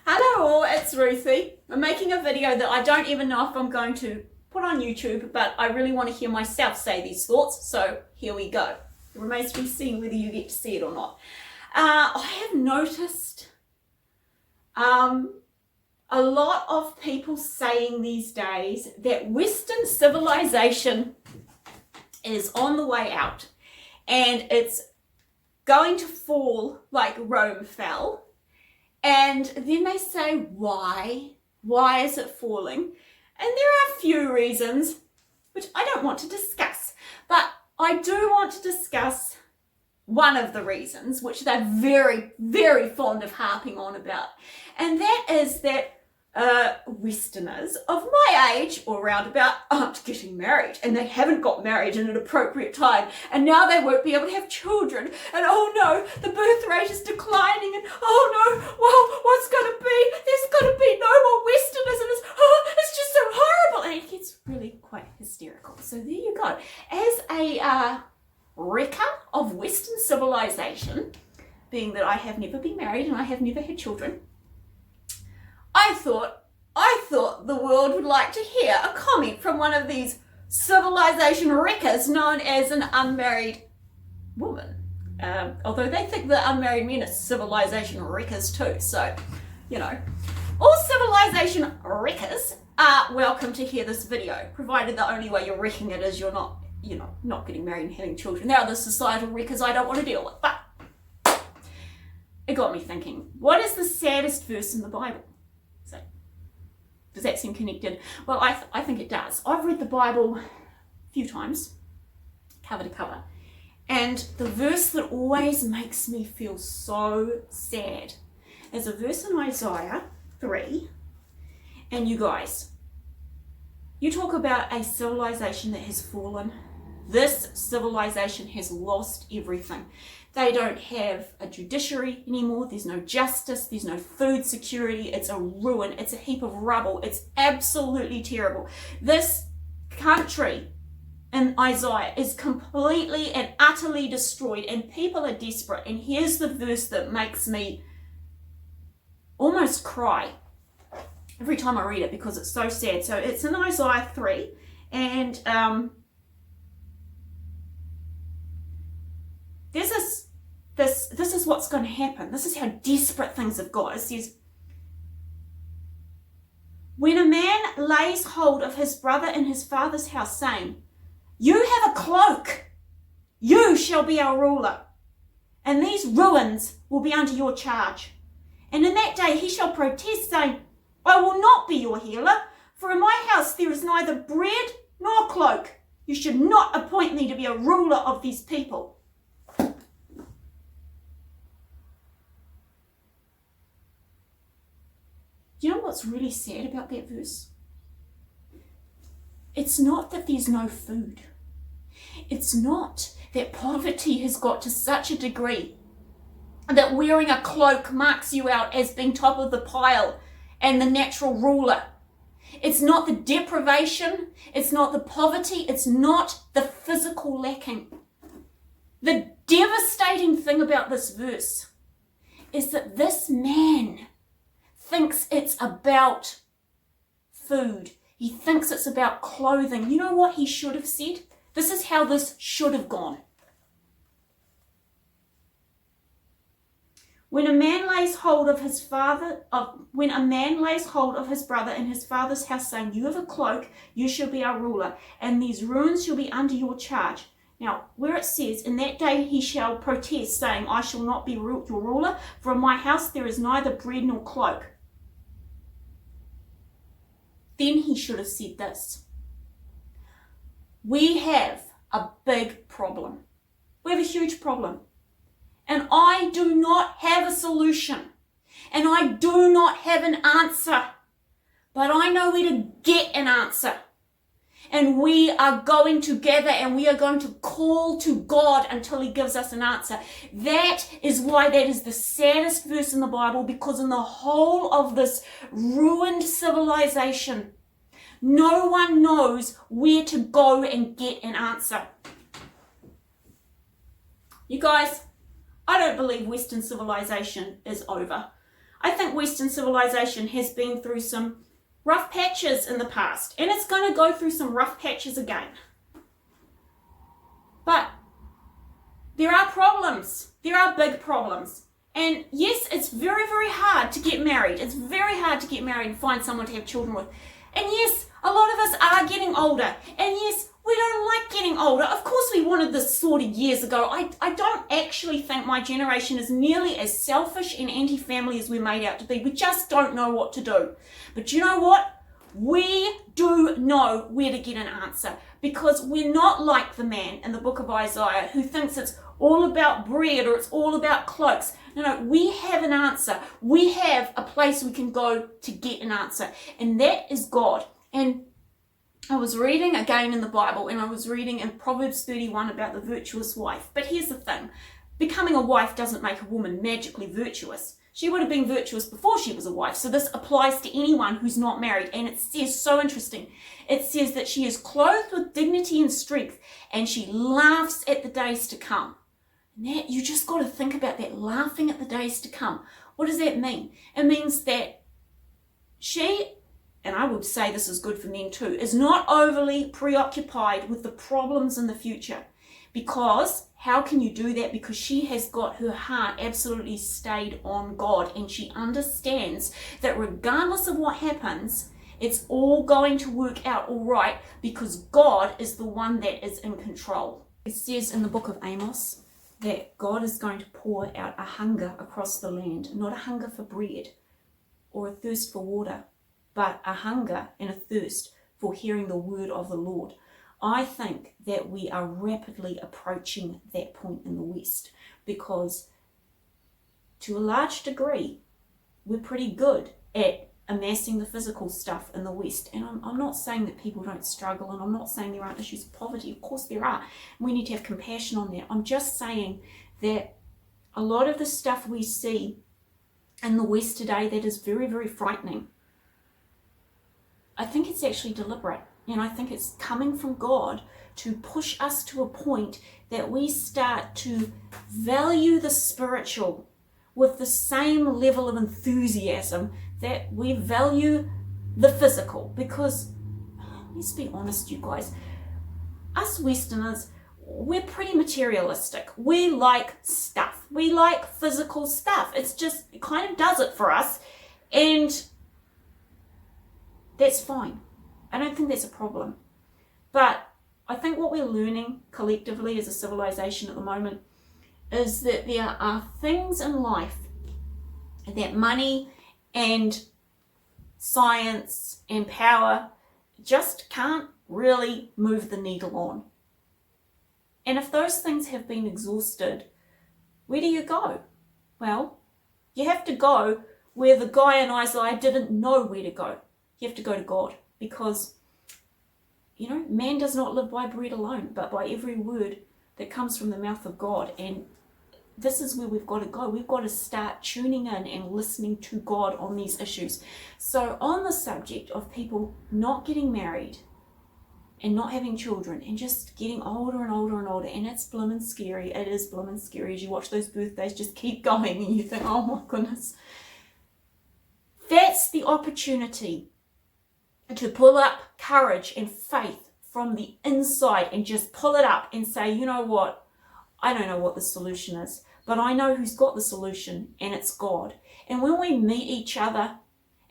Hello all, it's Ruthie. I'm making a video that I don't even know if I'm going to put on YouTube, but I really want to hear myself say these thoughts, so here we go. It remains to be seen whether you get to see it or not. I have noticed a lot of people saying these days that Western civilization is on the way out and it's going to fall like Rome fell. And then they say, why? Why is it falling? And there are a few reasons, which I don't want to discuss, but I do want to discuss one of the reasons, which they're very, very fond of harping on about. And that is that Westerners of my age or roundabout aren't getting married, and they haven't got married in an appropriate time, and now they won't be able to have children, and oh no, the birth rate is declining, and oh no, well, what's going to be? There's going to be no more Westerners, and it's just so horrible, and it gets really quite hysterical. So there you go. As a wrecker of Western civilization, being that I have never been married and I have never had children, I thought the world would like to hear a comment from one of these civilization wreckers known as an unmarried woman. Although they think that unmarried men are civilization wreckers too. So, you know, all civilization wreckers are welcome to hear this video, provided the only way you're wrecking it is you're not getting married and having children. There are the societal wreckers I don't want to deal with. But it got me thinking, what is the saddest verse in the Bible? So, does that seem connected? Well, I think it does. I've read the Bible a few times, cover to cover, and the verse that always makes me feel so sad is a verse in Isaiah 3. And you guys, you talk about a civilization that has fallen. This civilization has lost everything. They don't have a judiciary anymore. There's no justice. There's no food security. It's a ruin. It's a heap of rubble. It's absolutely terrible. This country in Isaiah is completely and utterly destroyed, and people are desperate. And here's the verse that makes me almost cry every time I read it because it's so sad. So it's in Isaiah 3, and this is what's going to happen. This is how desperate things have got. It says, when a man lays hold of his brother in his father's house, saying, you have a cloak, you shall be our ruler, and these ruins will be under your charge. And in that day he shall protest, saying, I will not be your healer, for in my house there is neither bread nor cloak. You should not appoint me to be a ruler of these people. Do you know what's really sad about that verse? It's not that there's no food. It's not that poverty has got to such a degree that wearing a cloak marks you out as being top of the pile and the natural ruler. It's not the deprivation. It's not the poverty. It's not the physical lacking. The devastating thing about this verse is that this man thinks it's about food. He thinks it's about clothing. You know what he should have said? This is how this should have gone. When a man lays hold of his brother in his father's house, saying, you have a cloak, you shall be our ruler, and these ruins shall be under your charge. Now, where it says, in that day he shall protest, saying, I shall not be your ruler, for in my house there is neither bread nor cloak. Then he should have said this. We have a big problem. We have a huge problem. And I do not have a solution. And I do not have an answer. But I know where to get an answer. And we are going to gather and we are going to call to God until he gives us an answer. That is why that is the saddest verse in the Bible, because in the whole of this ruined civilization, no one knows where to go and get an answer. You guys, I don't believe Western civilization is over. I think Western civilization has been through some rough patches in the past, and it's going to go through some rough patches again. But there are problems. There are big problems. And yes, it's very, very hard to get married. It's very hard to get married and find someone to have children with. And yes, a lot of us are getting older. And yes, we don't like getting older. Of course we wanted this sorted years ago. I don't actually think my generation is nearly as selfish and anti-family as we're made out to be. We just don't know what to do. But you know what? We do know where to get an answer, because we're not like the man in the book of Isaiah who thinks it's all about bread or it's all about cloaks. No, we have an answer. We have a place we can go to get an answer, and that is God. And I was reading again in the Bible, and I was reading in Proverbs 31 about the virtuous wife. But here's the thing. Becoming a wife doesn't make a woman magically virtuous. She would have been virtuous before she was a wife. So this applies to anyone who's not married. And it says, so interesting, it says that she is clothed with dignity and strength, and she laughs at the days to come. And that, you just got to think about that, laughing at the days to come. What does that mean? It means that she, and I would say this is good for men too, is not overly preoccupied with the problems in the future. Because how can you do that? Because she has got her heart absolutely stayed on God, and she understands that regardless of what happens, it's all going to work out all right, because God is the one that is in control. It says in the book of Amos that God is going to pour out a hunger across the land, not a hunger for bread or a thirst for water, but a hunger and a thirst for hearing the word of the Lord. I think that we are rapidly approaching that point in the West, because to a large degree, we're pretty good at amassing the physical stuff in the West. And I'm not saying that people don't struggle, and I'm not saying there aren't issues of poverty. Of course there are. We need to have compassion on that. I'm just saying that a lot of the stuff we see in the West today that is very, very frightening, I think it's actually deliberate. And I think it's coming from God to push us to a point that we start to value the spiritual with the same level of enthusiasm that we value the physical. Because, let's be honest, you guys, us Westerners, we're pretty materialistic. We like stuff. We like physical stuff. It's just, it kind of does it for us. And that's fine. I don't think that's a problem. But I think what we're learning collectively as a civilization at the moment is that there are things in life that money and science and power just can't really move the needle on. And if those things have been exhausted, where do you go? Well, you have to go where the guy in Isaiah didn't know where to go. You have to go to God. Because, you know, man does not live by bread alone, but by every word that comes from the mouth of God. And this is where we've got to go. We've got to start tuning in and listening to God on these issues. So on the subject of people not getting married and not having children and just getting older and older and older, and it's bloomin' scary. It is bloomin' scary as you watch those birthdays just keep going and you think, oh my goodness. That's the opportunity to pull up courage and faith from the inside and just pull it up and say, you know what, I don't know what the solution is, but I know who's got the solution, and it's God. And when we meet each other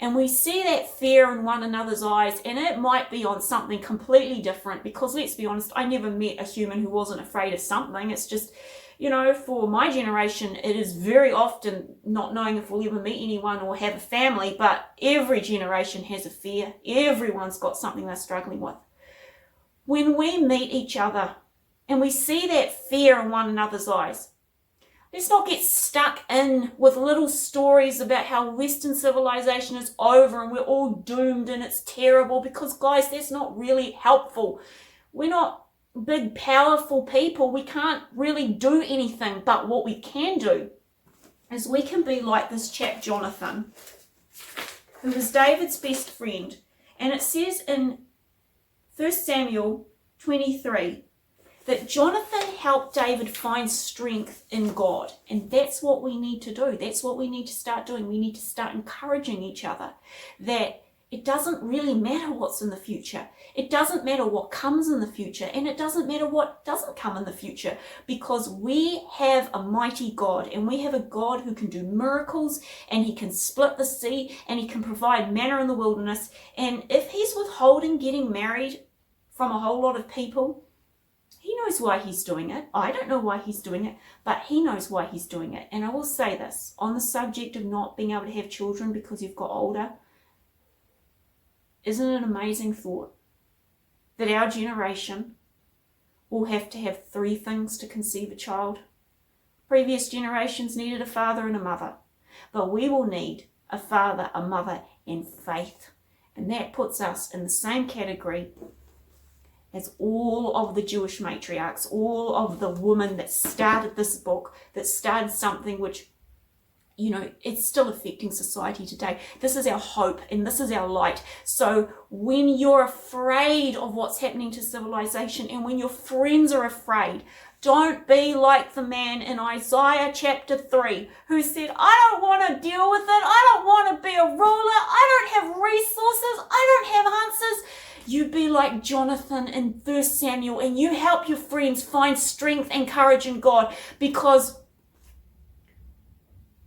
and we see that fear in one another's eyes, and it might be on something completely different, because let's be honest, I never met a human who wasn't afraid of something. It's just, you know, for my generation, it is very often not knowing if we'll ever meet anyone or have a family, but every generation has a fear. Everyone's got something they're struggling with. When we meet each other and we see that fear in one another's eyes, let's not get stuck in with little stories about how Western civilization is over and we're all doomed and it's terrible, because, guys, that's not really helpful. We're not big, powerful people. We can't really do anything, but what we can do is we can be like this chap Jonathan, who was David's best friend. And it says in 1 Samuel 23 that Jonathan helped David find strength in God. And that's what we need to do. That's what we need to start doing. We need to start encouraging each other that it doesn't really matter what's in the future. It doesn't matter what comes in the future, and it doesn't matter what doesn't come in the future, because we have a mighty God, and we have a God who can do miracles, and he can split the sea, and he can provide manna in the wilderness. And if he's withholding getting married from a whole lot of people, he knows why he's doing it. I don't know why he's doing it, but he knows why he's doing it. And I will say this, on the subject of not being able to have children because you've got older, isn't it an amazing thought that our generation will have to have 3 things to conceive a child? Previous generations needed a father and a mother, but we will need a father, a mother, and faith. And that puts us in the same category as all of the Jewish matriarchs, all of the women that started this book, that started something which, you know, it's still affecting society today. This is our hope and this is our light. So when you're afraid of what's happening to civilization, and when your friends are afraid, don't be like the man in Isaiah chapter 3 who said, I don't want to deal with it. I don't want to be a ruler. I don't have resources. I don't have answers. You be like Jonathan in 1 Samuel, and you help your friends find strength and courage in God, because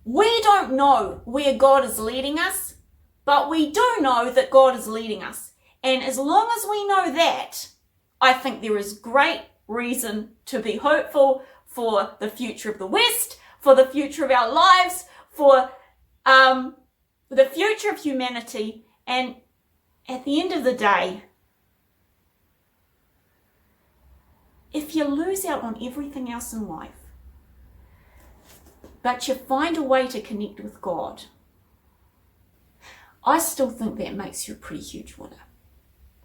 we don't know where God is leading us, but we do know that God is leading us. And as long as we know that, I think there is great reason to be hopeful for the future of the West, for the future of our lives, for the future of humanity. And at the end of the day, if you lose out on everything else in life, but you find a way to connect with God, I still think that makes you a pretty huge winner.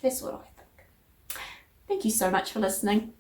That's what I think. Thank you so much for listening.